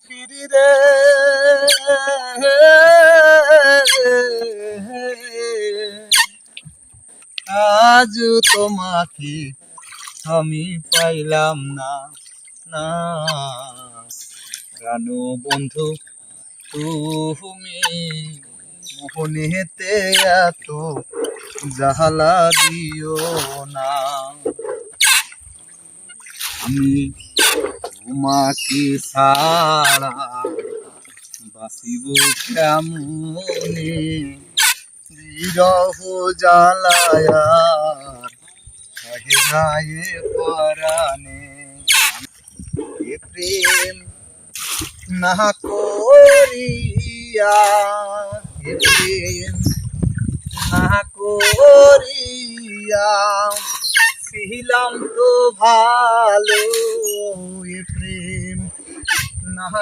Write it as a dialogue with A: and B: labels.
A: ফিরি রে আজ তোমাকে আমি পাইলাম না না প্রাণ বন্ধু তুমি মোহনেতে এত জাহালা দিও না আমি তোমাকে ছাড়া বাঁচিব কেমনে বিরহ জ্বালায়ার সহে নায়ে পরাণে এ প্রেম না করিয়া এ প্রেম না করিয়া ছিলাম তো ভালো এ